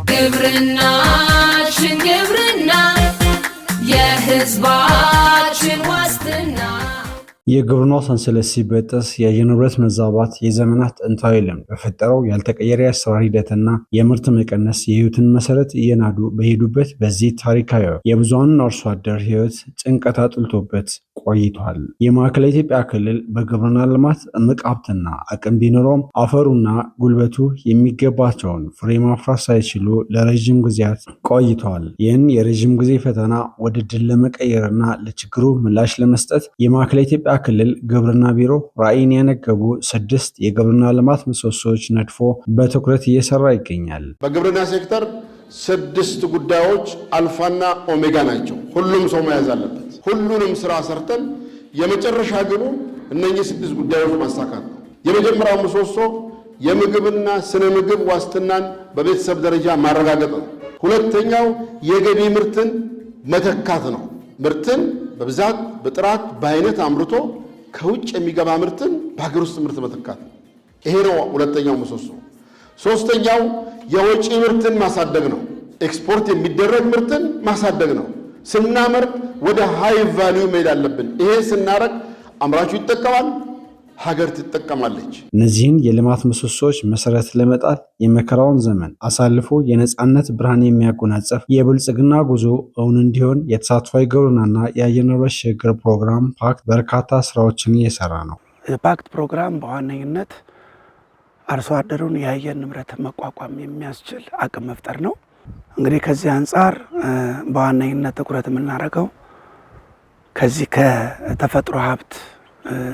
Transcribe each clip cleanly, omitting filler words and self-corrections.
ግብርናችን ግብርና የህዝባችን ዋስትና የግብርናው ሰንሰለት ሲበጠስ የአየር ንብረት መዛባት የዘመናት ጥንታዊ ልምድ በፈጠረው ያልተቀየረ የአሰራር ሂደትና የምርት መቀነስ የህይወትን መሰረት እየናዱ በሄዱበት በዚህ ታሪካዊ የብዙሃኑን አርሶ አደር ህይወት ጭንቀት አጥልቶበት ቆይቷል። የማዕከላዊ ኢትዮጵያ ክልል በግብርና ልማት እምቅ ሀብትና አቅም ቢኖረውም አፈሩና ጉልበቱ የሚገባቸውን ፍሬ ማፍራት ሳይችሉ ለረዥም ጊዜያት ቆይተዋል። ይህን የረዥም ጊዜ ፈተና ወደ ድል ለመቀየርና ለችግሩ ምላሽ ለመስጠት የማዕከላዊ ኢትዮጵያ ክልል ግብርና ቢሮ ራዕይን ያነገቡ 6 የግብርና ልማት ምሰሶዎች ነድፎ በትኩረት እየሰራ ይገኛል። በግብርና ሴክተር 6 ጉዳዮች አልፋና ኦሜጋ ናቸው። ሁሉም ሰው መያዝ አለበት። ሁሉንም ስራ ሰርተን የመጨረሻ ግቡ እነኚህ 6 ጉዳዮች ማሳካት ነው። የመጀመሪያው ምሰሶ የምግብና ስነ ምግብ ዋስትናን በቤተሰብ ደረጃ ማረጋገጥ ነው። ሁለተኛው የገቢ ምርትን መተካት ነው። ምርትን በብዛት በጥራት በአይነት አምርቶ ከውጭ የሚገባ ምርትን በሀገር ውስጥ ምርት መተካት ይሄ ነው ሁለተኛው ምሰሶ። ሶስተኛው የወጪ ምርትን ማሳደግ ነው። ኤክስፖርት የሚደረግ ምርትን ማሳደግ ነው። ስናመርት ወደ ሃይ ቫልዩ መሄድ አለብን። ይሄ ስናረግ አምራቹ ይጠቀማል፣ ሀገር ትጠቀማለች። እነዚህን የልማት ምሰሶዎች መሰረት ለመጣል የመከራውን ዘመን አሳልፎ የነጻነት ብርሃን የሚያጎናጽፍ የብልጽግና ጉዞ እውን እንዲሆን የተሳትፏዊ ግብርናና የአየር ንብረት ሽግግር ፕሮግራም ፓክት በርካታ ስራዎችን እየሰራ ነው። የፓክት ፕሮግራም በዋነኝነት አርሶ አደሩን የአየር ንብረት መቋቋም የሚያስችል አቅም መፍጠር ነው። እንግዲህ ከዚህ አንጻር በዋነኝነት ትኩረት የምናደርገው ከዚህ ከተፈጥሮ ሀብት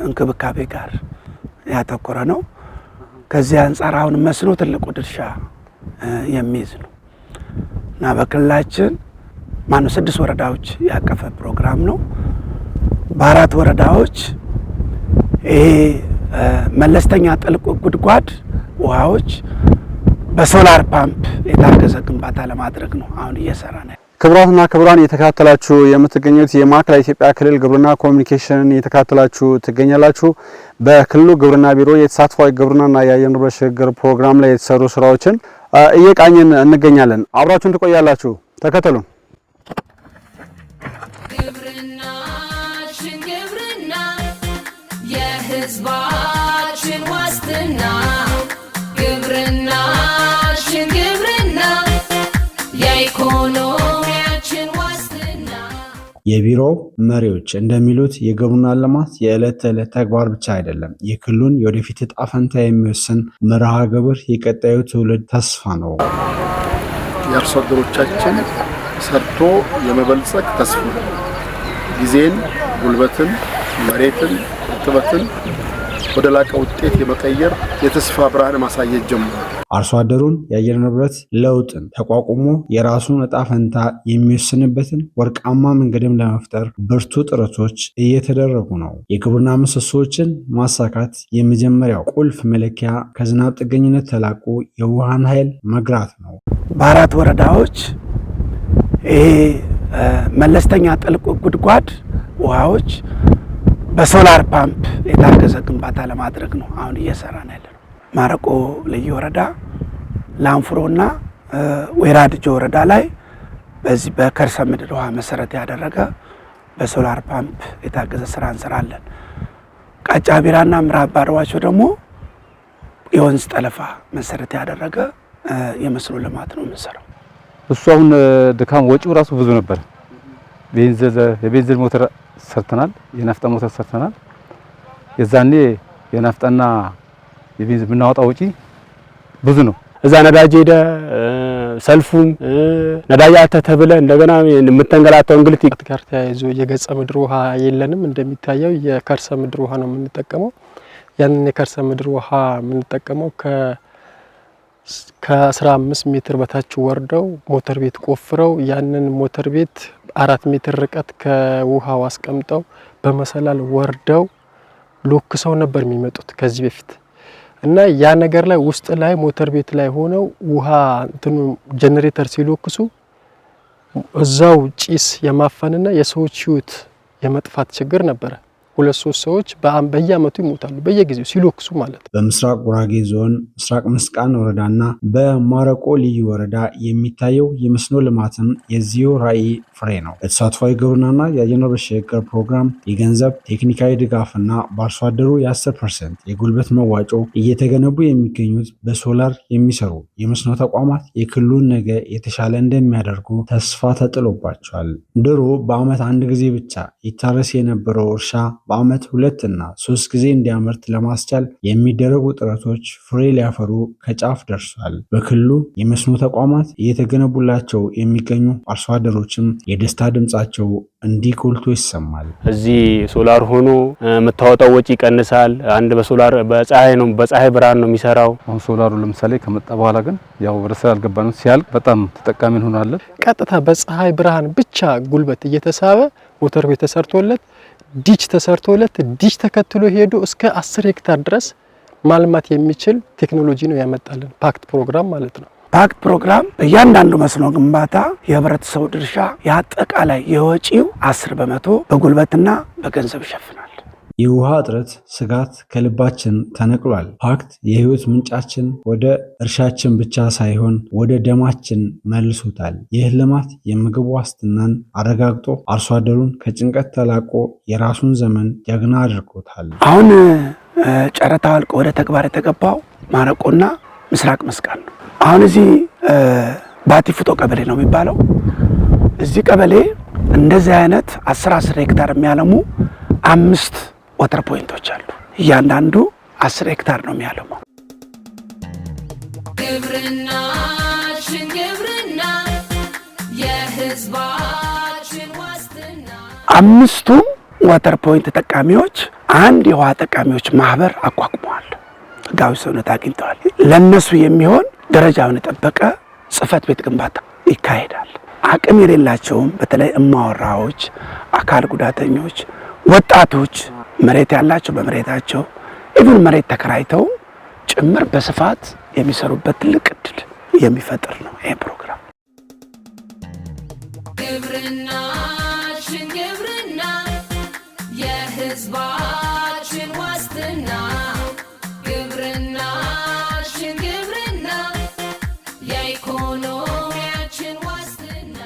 እንክብካቤ ጋር ያተኮረ ነው። ከዚህ አንጻር አሁን መስኖ ትልቁ ድርሻ የሚይዝ ነው እና በክልላችን 6 ወረዳዎች ያቀፈ ፕሮግራም ነው። በ4 ወረዳዎች ይሄ መለስተኛ ጥልቅ ጉድጓድ ውሃዎች በሶላር ፓምፕ የታገዘ ግንባታ ለማድረግ ነው አሁን እየሰራ ነው። ክቡራትና ክቡራን እየተከታተላችሁ የምትገኙት የማዕከላዊ ኢትዮጵያ ክልል ግብርና ኮሚኒኬሽንን እየተከታተላችሁ ትገኛላችሁ። በክልሉ ግብርና ቢሮ የተሳትፏዊ ግብርናና የአየር ንብረት ሽግግር ፕሮግራም ላይ የተሰሩ ስራዎችን እየቃኘን እንገኛለን። አብራችሁን ትቆያላችሁ። ተከተሉን። ግብርናችን ግብርና የህዝባችን ዋስትና ግብርናችን ግብርና የኢኮኖሚያችን ዋስትና። የቢሮው መሪዎች እንደሚሉት የግብርና ልማት የዕለት ተዕለት ተግባር ብቻ አይደለም፣ የክልሉን የወደፊት ዕጣ ፈንታ የሚወስን መርሃ ግብር፣ የቀጣዩ ትውልድ ተስፋ ነው። የአርሶ አደሮቻችን ሰርቶ የመበልጸግ ተስፋ ጊዜን፣ ጉልበትን፣ መሬትን፣ እርጥበትን ወደ ላቀ ውጤት የመቀየር የተስፋ ብርሃን ማሳየት ጀምሯል። አርሶ አደሩን የአየር ንብረት ለውጥን ተቋቁሞ የራሱን ዕጣ ፈንታ የሚወስንበትን ወርቃማ መንገድም ለመፍጠር ብርቱ ጥረቶች እየተደረጉ ነው። የግብርና ምሰሶዎችን ማሳካት የመጀመሪያው ቁልፍ መለኪያ ከዝናብ ጥገኝነት ተላቆ የውሃን ኃይል መግራት ነው። በ4 ወረዳዎች ይሄ መለስተኛ ጥልቅ ጉድጓድ ውሃዎች በሶላር ፓምፕ የታገዘ ግንባታ ለማድረግ ነው አሁን እየሰራ ነው ያለው። ማረቆ ልዩ ወረዳ ላንፍሮና ወይራ ድጆ ወረዳ ላይ በዚህ በከርሰ ምድር ውሃ መሰረት ያደረገ በሶላር ፓምፕ የታገዘ ስራ እንሰራለን። ቃጫ ቢራና ምዕራብ ባርዋቾ ደግሞ የወንዝ ጠለፋ መሰረት ያደረገ የመስኖ ልማት ነው የምንሰራው። እሱ አሁን ድካም ወጪው ራሱ ብዙ ነበር። የቤንዚን ሞተር ሰርተናል፣ የናፍጣ ሞተር ሰርተናል። የዛኔ የናፍጣና የቤንዚን ብናወጣው ወጪ ብዙ ነው። እዛ ነዳጅ ሄደ ሰልፉም ነዳጅ ተተብለ እንደገና የምትንገላታው እንግልት ጋር ተያይዞ የገጸ ምድር ውሃ የለንም። እንደሚታየው የከርሰ ምድር ውሃ ነው የምንጠቀመው። ያንን የከርሰ ምድር ውሃ የምንጠቀመው ከ15 ሜትር በታች ወርደው ሞተር ቤት ቆፍረው ያንን ሞተር ቤት 4 ሜትር ርቀት ከውሃው አስቀምጠው በመሰላል ወርደው ሎክሰው ነበር የሚመጡት ከዚህ በፊት እና ያ ነገር ላይ ውስጥ ላይ ሞተር ቤት ላይ ሆነው ውሃ እንትኑ ጄኔሬተር ሲሎክሱ እዛው ጭስ የማፈንና የሰዎች ህይወት የመጥፋት ችግር ነበር። 2-3 ሰዎች በየአመቱ ይሞታሉ በየጊዜው ሲሎክሱ ማለት ነው። በምስራቅ ጉራጌ ዞን ምስራቅ መስቃን ወረዳና በማረቆ ልዩ ወረዳ የሚታየው የመስኖ ልማትም የዚሁ ራዕይ ፍሬ ነው። በተሳትፏዊ ግብርናና የአየር ንብረት ሽግግር ፕሮግራም የገንዘብ ቴክኒካዊ ድጋፍና በአርሶ አደሩ የ10% የጉልበት መዋጮ እየተገነቡ የሚገኙት በሶላር የሚሰሩ የመስኖ ተቋማት የክልሉን ነገ የተሻለ እንደሚያደርጉ ተስፋ ተጥሎባቸዋል። ድሮ በአመት አንድ ጊዜ ብቻ ይታረስ የነበረው እርሻ በአመት 2 እና 3 ጊዜ እንዲያመርት ለማስቻል የሚደረጉ ጥረቶች ፍሬ ሊያፈሩ ከጫፍ ደርሷል። በክልሉ የመስኖ ተቋማት እየተገነቡላቸው የሚገኙ አርሶ አደሮችም የደስታ ድምጻቸው እንዲህ ጎልቶ ይሰማል። እዚህ ሶላር ሆኖ የምታወጣው ወጪ ይቀንሳል። አንድ በሶላር በፀሐይ ብርሃን ነው የሚሰራው። አሁን ሶላሩ ለምሳሌ ከመጣ በኋላ ግን ያው ወደ ስራ አልገባንም። ሲያልቅ በጣም ተጠቃሚ እንሆናለን። ቀጥታ በፀሐይ ብርሃን ብቻ ጉልበት እየተሳበ ሞተር ቤት ተሰርቶለት ዲች ተሰርቶለት ዲች ተከትሎ ሄዶ እስከ 10 ሄክታር ድረስ ማልማት የሚችል ቴክኖሎጂ ነው ያመጣልን ፓክት ፕሮግራም ማለት ነው። ፓክት ፕሮግራም በእያንዳንዱ መስኖ ግንባታ የህብረተሰቡ ድርሻ የአጠቃላይ የወጪው 10% በጉልበትና በገንዘብ ይሸፍናል። የውሃ እጥረት ስጋት ከልባችን ተነቅሏል። ፓክት የህይወት ምንጫችን ወደ እርሻችን ብቻ ሳይሆን ወደ ደማችን መልሶታል። ይህ ልማት የምግብ ዋስትናን አረጋግጦ አርሶ አደሩን ከጭንቀት ተላቆ የራሱን ዘመን ጀግና አድርጎታል። አሁን ጨረታው አልቆ ወደ ተግባር የተገባው ማረቆና ምስራቅ መስቃን ነው። አሁን እዚህ ባቲፉቶ ቀበሌ ነው የሚባለው። እዚህ ቀበሌ እንደዚህ አይነት 10 ሄክታር የሚያለሙ 5 ዋተር ፖይንቶች አሉ። እያንዳንዱ 10 ሄክታር ነው የሚያለመው። ግብርናችን ግብርና የህዝባችን ዋስትና። 5ቱም ዋተር ፖይንት ተጠቃሚዎች አንድ የውሃ ተጠቃሚዎች ማህበር አቋቁመዋል። ህጋዊ ሰውነት አግኝተዋል። ለነሱ የሚሆን ደረጃውን የጠበቀ ጽህፈት ቤት ግንባታ ይካሄዳል። አቅም የሌላቸውም በተለይ እማወራዎች፣ አካል ጉዳተኞች፣ ወጣቶች መሬት ያላቸው በመሬታቸው ኢቭን መሬት ተከራይተው ጭምር በስፋት የሚሰሩበት ትልቅ እድል የሚፈጥር ነው ይሄ ፕሮግራም። ግብርናችን ግብርና የህዝባችን ዋስትና። ግብርናችን ግብርና የኢኮኖሚያችን ዋስትና።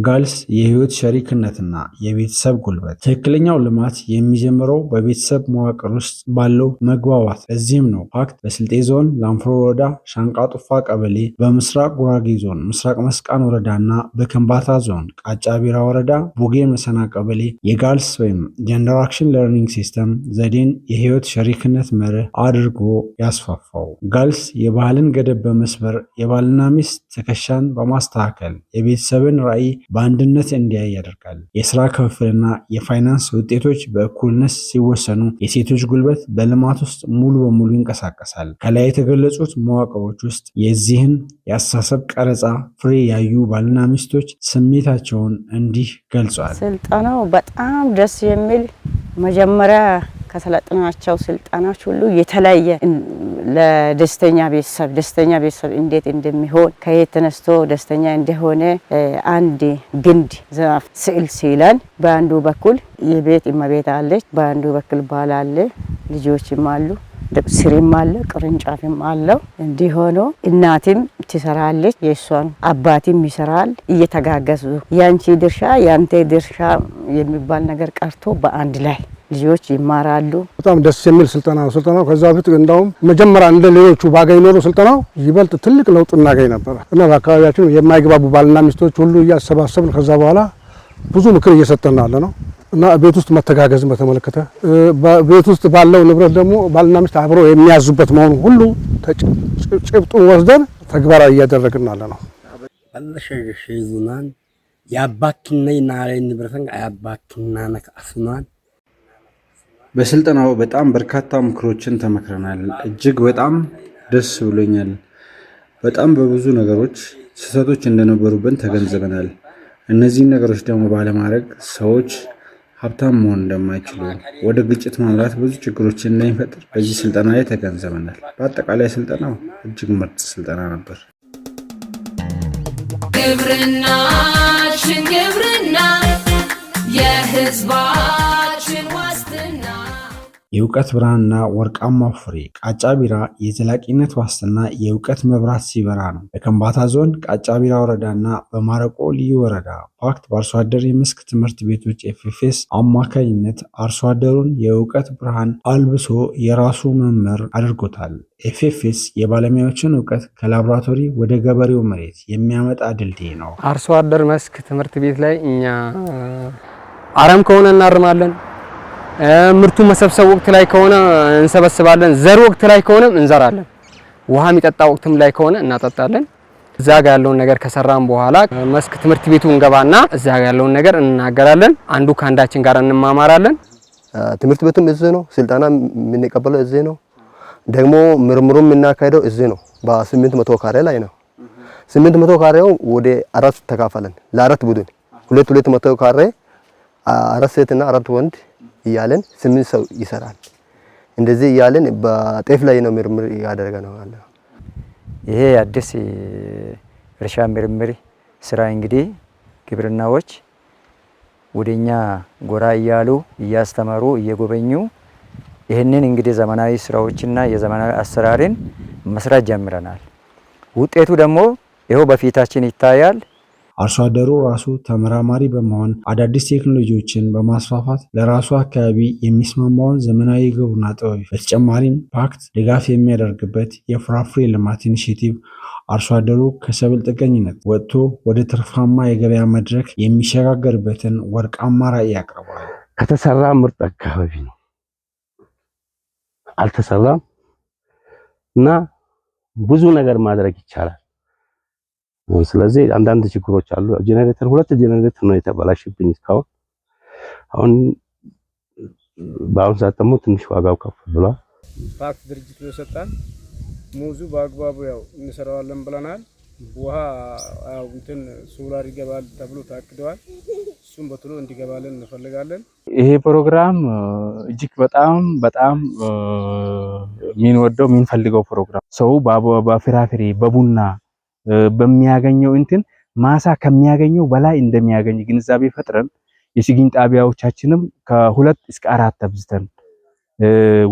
ጋልስ የህይወት ሸሪክነትና የቤተሰብ ጉልበት። ትክክለኛው ልማት የሚጀምረው በቤተሰብ መዋቅር ውስጥ ባለው መግባባት። ለዚህም ነው ፓክት በስልጤ ዞን ላንፍሮ ወረዳ ሻንቃ ጡፋ ቀበሌ፣ በምስራቅ ጉራጌ ዞን ምስራቅ መስቃን ወረዳና በከምባታ ዞን ቃጫ ቢራ ወረዳ ቡጌ መሰና ቀበሌ የጋልስ ወይም ጀንደር አክሽን ለርኒንግ ሲስተም ዘዴን የህይወት ሸሪክነት መርህ አድርጎ ያስፋፋው። ጋልስ የባህልን ገደብ በመስበር የባልና ሚስት ትከሻን በማስተካከል የቤተሰብን ራዕይ በአንድነት እንዲያይ ያደርጋል። የስራ ክፍፍልና የፋይናንስ ውጤቶች በእኩልነት ሲወሰኑ የሴቶች ጉልበት በልማት ውስጥ ሙሉ በሙሉ ይንቀሳቀሳል። ከላይ የተገለጹት መዋቅሮች ውስጥ የዚህን የአስተሳሰብ ቀረጻ ፍሬ ያዩ ባልና ሚስቶች ስሜታቸውን እንዲህ ገልጿል። ስልጠናው በጣም ደስ የሚል መጀመሪያ ከሰለጠናቸው ስልጠናዎች ሁሉ የተለየ ለደስተኛ ቤተሰብ እንዴት እንደሚሆን ከየት ተነስቶ ደስተኛ እንደሆነ አንድ ግንድ ዛፍ ስዕል ሲለን በአንዱ በኩል የቤት እመቤት አለች፣ በአንዱ በኩል ባል አለ፣ ልጆችም አሉ፣ ስሪም አለ፣ ቅርንጫፍም አለው። እንዲህ ሆኖ እናትም ትሰራለች፣ የእሷን አባትም ይሰራል። እየተጋገዙ ያንቺ ድርሻ ያንተ ድርሻ የሚባል ነገር ቀርቶ በአንድ ላይ ልጆች ይማራሉ። በጣም ደስ የሚል ስልጠና ነው። ስልጠናው ከዛ በፊት እንደውም መጀመሪያ እንደ ሌሎቹ ባገኝ ኖሮ ስልጠናው ይበልጥ ትልቅ ለውጥ እናገኝ ነበር እና በአካባቢያችን የማይግባቡ ባልና ሚስቶች ሁሉ እያሰባሰብን ከዛ በኋላ ብዙ ምክር እየሰጠን ያለ ነው እና ቤት ውስጥ መተጋገዝን በተመለከተ ቤት ውስጥ ባለው ንብረት ደግሞ ባልና ሚስት አብረው የሚያዙበት መሆኑ ሁሉ ጭብጡን ወስደን ተግባራዊ እያደረግን ያለ ነው። አለሸሽዙናን ያባቱና ይናለ ንብረተን ያባቱና ነካስናን በስልጠናው በጣም በርካታ ምክሮችን ተመክረናል። እጅግ በጣም ደስ ብሎኛል። በጣም በብዙ ነገሮች ስህተቶች እንደነበሩብን ተገንዝበናል። እነዚህን ነገሮች ደግሞ ባለማድረግ ሰዎች ሀብታም መሆን እንደማይችሉ፣ ወደ ግጭት ማምራት ብዙ ችግሮችን እንደሚፈጥር በዚህ ስልጠና ላይ ተገንዝበናል። በአጠቃላይ ስልጠናው እጅግ ምርጥ ስልጠና ነበር። ግብርናችን ግብርና የህዝባችን ዋስትና። የእውቀት ብርሃንና ወርቃማው ፍሬ ቃጫ ቢራ የዘላቂነት ዋስትና የእውቀት መብራት ሲበራ ነው። በከምባታ ዞን ቃጫ ቢራ ወረዳና በማረቆ ልዩ ወረዳ ፓክት በአርሶ አደር የመስክ ትምህርት ቤቶች ኤፍኤፍኤስ አማካኝነት አርሶ አደሩን የእውቀት ብርሃን አልብሶ የራሱ መምህር አድርጎታል። ኤፍኤፍኤስ የባለሙያዎችን እውቀት ከላቦራቶሪ ወደ ገበሬው መሬት የሚያመጣ ድልድይ ነው። አርሶ አደር መስክ ትምህርት ቤት ላይ እኛ አረም ከሆነ እናርማለን፣ ምርቱ መሰብሰብ ወቅት ላይ ከሆነ እንሰበስባለን፣ ዘር ወቅት ላይ ከሆነ እንዘራለን፣ ውሃ የሚጠጣ ወቅትም ላይ ከሆነ እናጠጣለን። እዛ ጋር ያለውን ነገር ከሰራን በኋላ መስክ ትምህርት ቤቱ እንገባና እዛ ጋር ያለውን ነገር እንናገራለን። አንዱ ከአንዳችን ጋር እንማማራለን። ትምህርት ቤቱም እዚህ ነው፣ ስልጠና የምንቀበለው እዚህ ነው። ደግሞ ምርምሩም የምናካሄደው እዚህ ነው። በ800 ካሬ ላይ ነው። 800 ካሬው ወደ አራት ተካፈለን ለአራት ቡድን 200 ካሬ አራት ሴትና አራት ወንድ እያለን 8 ሰው ይሰራል። እንደዚህ እያለን በጤፍ ላይ ነው ምርምር ያደረገ ነው አለ። ይሄ አዲስ እርሻ ምርምር ስራ እንግዲህ ግብርናዎች ወደኛ ጎራ እያሉ እያስተማሩ እየጎበኙ ይህንን እንግዲህ ዘመናዊ ስራዎችና የዘመናዊ አሰራርን መስራት ጀምረናል። ውጤቱ ደግሞ ይሄው በፊታችን ይታያል። አርሶ አደሩ ራሱ ተመራማሪ በመሆን አዳዲስ ቴክኖሎጂዎችን በማስፋፋት ለራሱ አካባቢ የሚስማማውን ዘመናዊ ግብርና ጥበብ በተጨማሪም ፓክት ድጋፍ የሚያደርግበት የፍራፍሬ ልማት ኢኒሼቲቭ አርሶ አደሩ ከሰብል ጥገኝነት ወጥቶ ወደ ትርፋማ የገበያ መድረክ የሚሸጋገርበትን ወርቃማ ራዕይ ያቀርባል። ከተሰራ ምርጥ አካባቢ ነው፣ አልተሰራም እና ብዙ ነገር ማድረግ ይቻላል። ስለዚህ አንዳንድ ችግሮች አሉ። ጄኔሬተር 2 ጄኔሬተር ነው የተበላሽብኝ እስካሁን። አሁን በአሁን ሰዓት ደግሞ ትንሽ ዋጋው ከፍ ብሏል። ፓክት ድርጅቱ የሰጠን ሙዙ በአግባቡ ያው እንሰራዋለን ብለናል። ውሃ ያው እንትን ሶላር ይገባል ተብሎ ታቅደዋል። እሱም በቶሎ እንዲገባልን እንፈልጋለን። ይሄ ፕሮግራም እጅግ በጣም የምንወደው የምንፈልገው ፕሮግራም ሰው በፍራፍሬ በቡና በሚያገኘው እንትን ማሳ ከሚያገኘው በላይ እንደሚያገኝ ግንዛቤ ፈጥረን የችግኝ ጣቢያዎቻችንም ከ2 እስከ 4 አብዝተን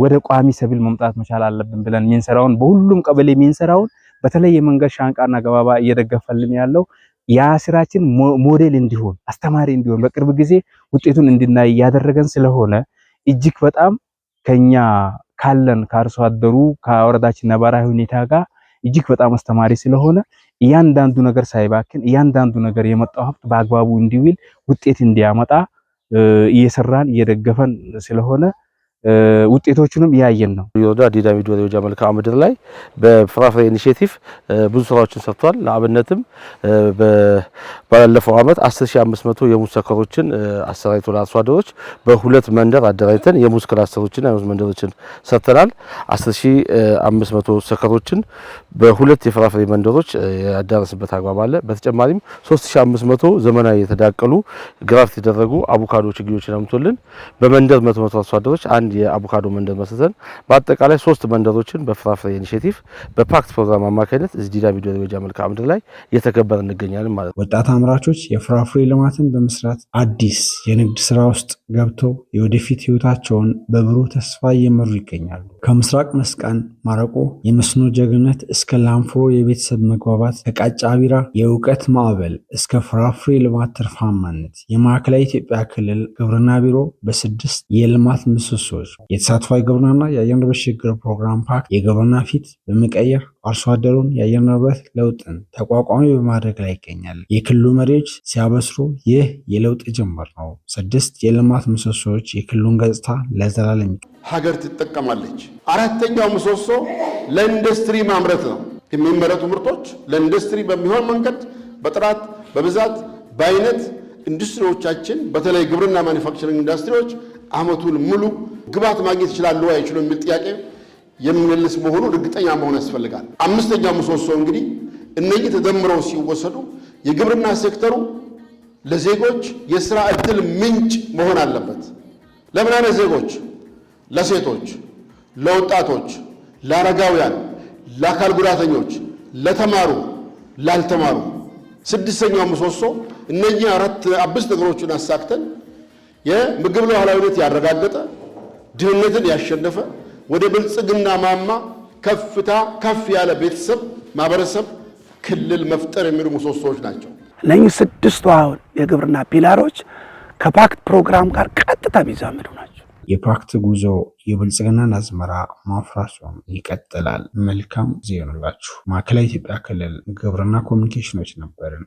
ወደ ቋሚ ሰብል መምጣት መቻል አለብን ብለን የምንሰራውን በሁሉም ቀበሌ የምንሰራውን በተለይ የመንገድ ሻንቃና ገባባ እየደገፈልን ያለው ያ ስራችን ሞዴል እንዲሆን አስተማሪ እንዲሆን በቅርብ ጊዜ ውጤቱን እንድናይ ያደረገን ስለሆነ እጅግ በጣም ከኛ ካለን ከአርሶ አደሩ ከወረዳችን ነባራዊ ሁኔታ ጋር እጅግ በጣም አስተማሪ ስለሆነ እያንዳንዱ ነገር ሳይባክን እያንዳንዱ ነገር የመጣው ሀብት በአግባቡ እንዲውል ውጤት እንዲያመጣ እየሰራን እየደገፈን ስለሆነ ውጤቶቹንም ያየን ነው። የወረዳ ዲዳሚዶ ወረዳ መልክዓ ምድር ላይ በፍራፍሬ ኢኒሼቲቭ ብዙ ስራዎችን ሰርቷል። ለአብነትም ባለፈው አመት 10500 የሙዝ ሰከሮችን አሰራይቶ ለአርሶ አደሮች በሁለት መንደር አደራጅተን የሙዝ ክላስተሮችና የሙዝ መንደሮችን ሰርተናል። 10500 ሰከሮችን በሁለት የፍራፍሬ መንደሮች ያዳረስበት አግባብ አለ። በተጨማሪም 3500 ዘመናዊ የተዳቀሉ ግራፍት የተደረጉ አቮካዶ ችግኞችን አምጥቶልን በመንደር 100 አርሶ አደሮች የአቮካዶ መንደር መስርተን በአጠቃላይ 3 መንደሮችን በፍራፍሬ ኢኒሼቲቭ በፓክት ፕሮግራም አማካኝነት እዚህ ዲዳሚዶ ወረዳ መልክዓ ምድር ላይ እየተገበረ እንገኛለን ማለት ነው። ወጣት አምራቾች የፍራፍሬ ልማትን በመስራት አዲስ የንግድ ስራ ውስጥ ገብተው የወደፊት ህይወታቸውን በብሩህ ተስፋ እየመሩ ይገኛሉ። ከምስራቅ መስቃን ማረቆ የመስኖ ጀግነት እስከ ላንፍሮ የቤተሰብ መግባባት፣ ከቃጫ ቢራ የእውቀት ማዕበል እስከ ፍራፍሬ ልማት ትርፋማነት የማዕከላዊ ኢትዮጵያ ክልል ግብርና ቢሮ በ6 የልማት ምሰሶዎች የተሳትፏዊ ግብርናና የአየር ንብረት ሽግግር ፕሮግራም ፓክት የግብርና ፊት በመቀየር አርሶ አደሩን የአየር ንብረት ለውጥን ተቋቋሚ በማድረግ ላይ ይገኛል። የክልሉ መሪዎች ሲያበስሩ ይህ የለውጥ ጅምር ነው። 6 የልማት ምሰሶዎች የክልሉን ገጽታ ለዘላለም ሀገር ትጠቀማለች። 4ኛው ምሰሶ ለኢንዱስትሪ ማምረት ነው። የሚመረቱ ምርቶች ለኢንዱስትሪ በሚሆን መንገድ በጥራት በብዛት በአይነት ኢንዱስትሪዎቻችን በተለይ ግብርና ማኒፋክቸሪንግ ኢንዱስትሪዎች አመቱን ሙሉ ግብዓት ማግኘት ይችላሉ አይችሉ የሚል ጥያቄ የሚመልስ መሆኑ እርግጠኛ መሆን ያስፈልጋል። 5ኛው ምሰሶ እንግዲህ እነዚህ ተደምረው ሲወሰዱ የግብርና ሴክተሩ ለዜጎች የሥራ ዕድል ምንጭ መሆን አለበት። ለምን አይነት ዜጎች? ለሴቶች፣ ለወጣቶች፣ ለአረጋውያን፣ ለአካል ጉዳተኞች፣ ለተማሩ፣ ላልተማሩ። 6ኛው ምሰሶ እነዚህ 5 ነገሮችን አሳክተን የምግብ ሉዓላዊነት ያረጋገጠ ድህነትን ያሸነፈ ወደ ብልጽግና ማማ ከፍታ ከፍ ያለ ቤተሰብ፣ ማህበረሰብ፣ ክልል መፍጠር የሚሉ ምሰሶዎች ናቸው። እነኚህ ስድስቱ አሁን የግብርና ፒላሮች ከፓክት ፕሮግራም ጋር ቀጥታ የሚዛመዱ ናቸው። የፓክት ጉዞ የብልጽግናን አዝመራ ማፍራቱን ይቀጥላል። መልካም ጊዜ ይሁንላችሁ። ማዕከላዊ ኢትዮጵያ ክልል ግብርና ኮሚኒኬሽኖች ነበርን።